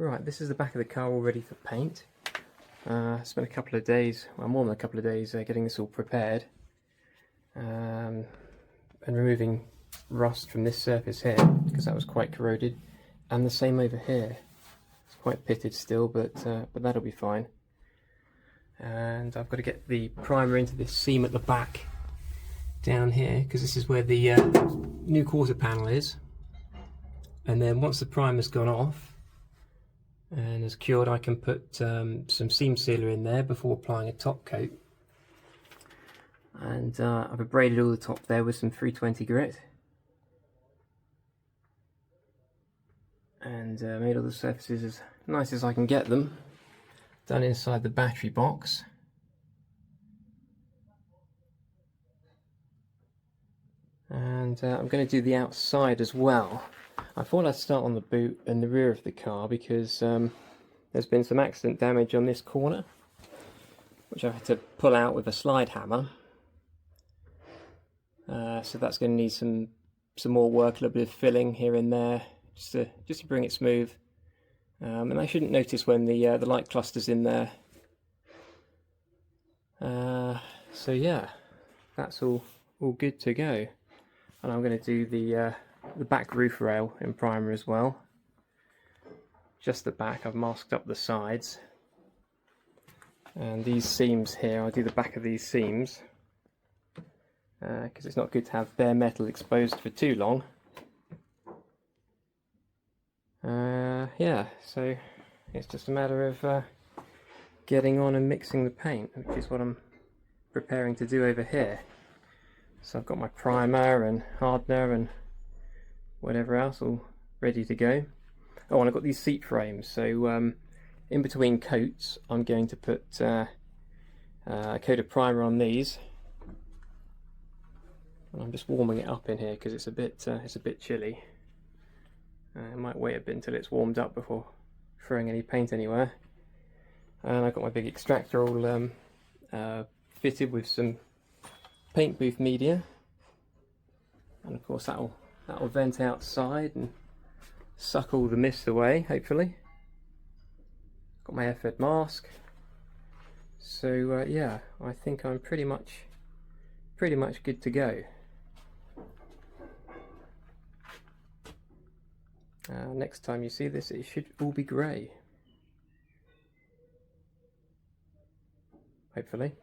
Right, this is the back of the car all ready for paint. Spent a couple of days, well more than a couple of days, getting this all prepared and removing rust from this surface here because that was quite corroded, and the same over here. It's quite pitted still, but that'll be fine. And I've got to get the primer into this seam at the back down here because this is where the new quarter panel is. And then once the primer's gone off and is cured, I can put some seam sealer in there before applying a top coat. And I've abraded all the top there with some 320 grit and made all the surfaces as nice as I can get them. Done inside the battery box. And I'm going to do the outside as well. I thought I'd start on the boot and the rear of the car because there's been some accident damage on this corner, which I've had to pull out with a slide hammer. So that's going to need some more work, a little bit of filling here and there, just to bring it smooth. And I shouldn't notice when the light cluster's in there. So yeah, that's all good to go. And I'm going to do the back roof rail in primer as well. Just the back. I've masked up the sides. And these seams here, I'll do the back of these seams because it's not good to have bare metal exposed for too long. Yeah, so it's just a matter of getting on and mixing the paint, which is what I'm preparing to do over here. So I've got my primer and hardener and whatever else all ready to go. Oh, and I've got these seat frames, so in between coats I'm going to put a coat of primer on these. And I'm just warming it up in here because it's a bit chilly. I might wait a bit until it's warmed up before throwing any paint anywhere. And I've got my big extractor all fitted with some paint booth media, and of course that'll vent outside and suck all the mist away, hopefully. Got my air-fed mask. So yeah, I think I'm pretty much good to go. Next time you see this, it should all be grey, hopefully.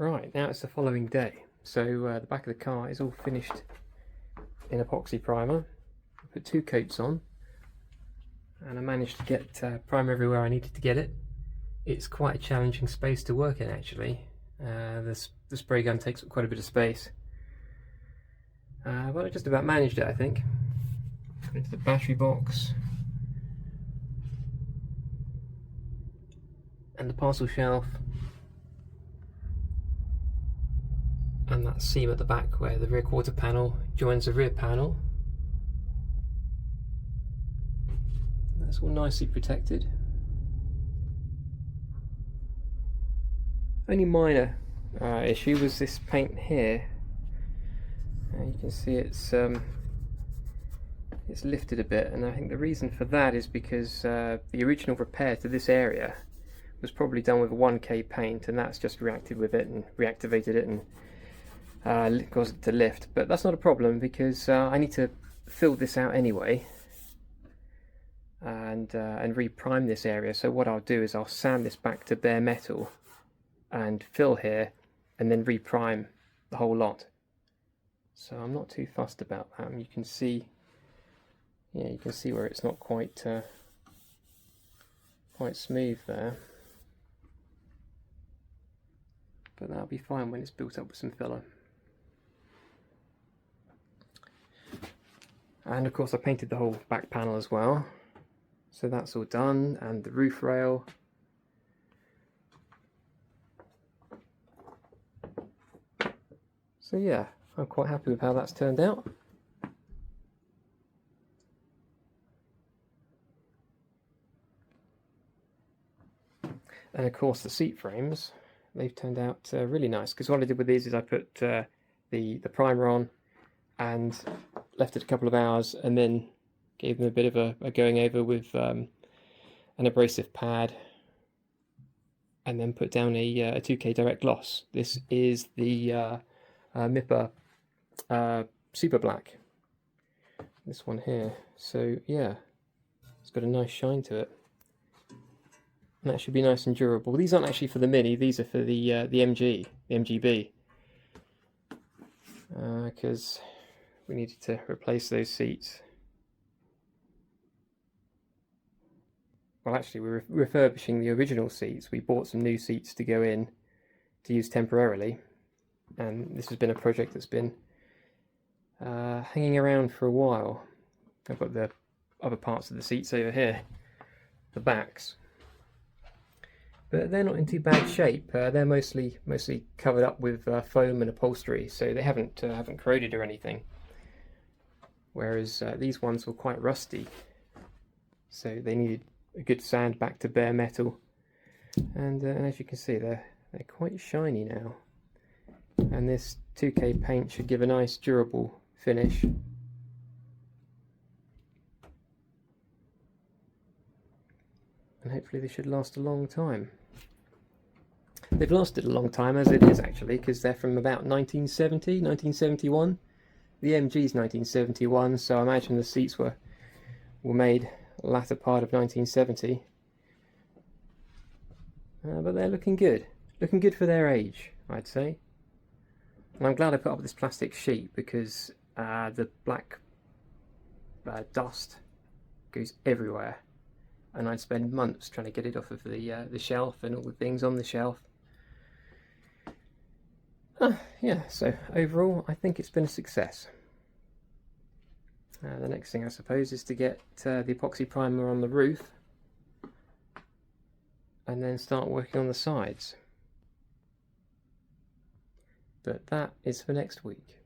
Right, now it's the following day. So the back of the car is all finished in epoxy primer. I put 2 coats on and I managed to get primer everywhere I needed to get it. It's quite a challenging space to work in actually. The spray gun takes up quite a bit of space. But I just about managed it, I think. Into the battery box and the parcel shelf and that seam at the back where the rear quarter panel joins the rear panel. That's all nicely protected. Only minor issue was this paint here. You can see it's lifted a bit, and I think the reason for that is because the original repair to this area was probably done with a 1K paint, and that's just reacted with it and reactivated it and caused it to lift. But that's not a problem because I need to fill this out anyway and re-prime this area. So what I'll do is I'll sand this back to bare metal and fill here and then re-prime the whole lot. So I'm not too fussed about that. You can see, yeah, you can see where it's not quite quite smooth there, but that'll be fine when it's built up with some filler. And of course I painted the whole back panel as well, so that's all done, and the roof rail. So yeah, I'm quite happy with how that's turned out. And of course the seat frames, they've turned out really nice, because what I did with these is I put the primer on and left it a couple of hours and then gave them a bit of a going over with an abrasive pad, and then put down a 2K direct gloss. This is the MIPA Super Black, this one here. So yeah, it's got a nice shine to it, and that should be nice and durable. These aren't actually for the Mini, these are for the MGB, because we needed to replace those seats. Well, actually we're refurbishing the original seats. We bought some new seats to go in to use temporarily, and this has been a project that's been hanging around for a while. I've got the other parts of the seats over here, the backs, but they're not in too bad shape. They're mostly covered up with foam and upholstery, so they haven't corroded or anything. Whereas these ones were quite rusty, so they needed a good sand back to bare metal. And as you can see, they're quite shiny now. And this 2K paint should give a nice durable finish. And hopefully they should last a long time. They've lasted a long time as it is actually, because they're from about 1970, 1971. The MG's 1971, so I imagine the seats were made latter part of 1970. But they're looking good for their age, I'd say. And I'm glad I put up this plastic sheet, because the black dust goes everywhere, and I'd spend months trying to get it off of the shelf and all the things on the shelf. Yeah, so overall I think it's been a success. The next thing I suppose is to get the epoxy primer on the roof and then start working on the sides. But that is for next week.